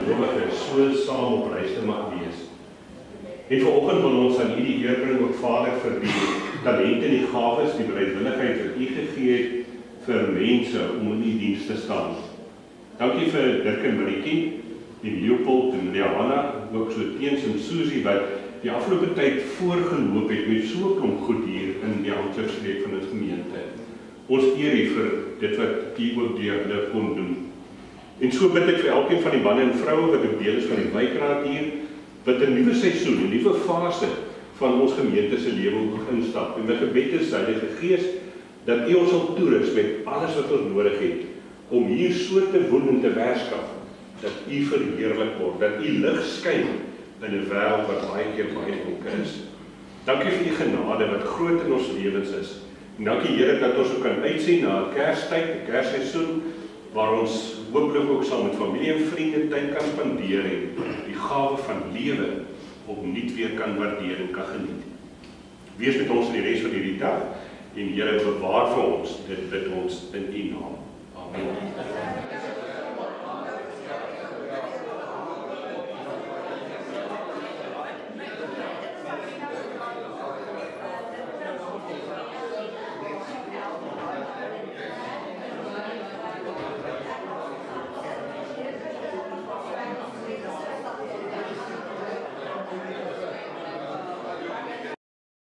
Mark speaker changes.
Speaker 1: gelowiges so saam op reis te mag wees. En vanoggend wil ons aan U die eer bring, ook Vader, vir die talente en die gawes, die bereidwilligheid wat U gegee het vir mense om in U diens te staan. Dankie vir Dirk en Maritjie, die Leopold en Leana, ook so Teens en Susie wat die afgelope tyd voorgeloop het met so klomp goed hier in die handelsstreek van ons gemeente. Ons eer U vir dit wat U ook deur hulle kon doen. En so bid ek vir elkeen van die manne en vroue wat ook deel is van die wijkraad hier, wat 'n nuwe seisoen, 'n nuwe fase van ons gemeente se lewe wil instap. En my gebed is, Heilige Gees, dat U ons sal toerus met alles wat ons nodig het, om hier so te woon en te werskap, dat U verheerlik word, dat U lig skyn in 'n wêreld wat baie keer baie donker is. Dankie vir U genade wat groot in ons lewens is. En dankie Here dat ons ook kan uitsien na 'n Kerstyd, 'n Kersseisoen, waar ons hooplik ook saam met familie en vriende tyd kan spandeer en die gawe van lewe opnuut weer kan waardeer en kan geniet. Wees met ons in die res van hierdie dag en Here bewaar vir ons, dit bid ons in U naam.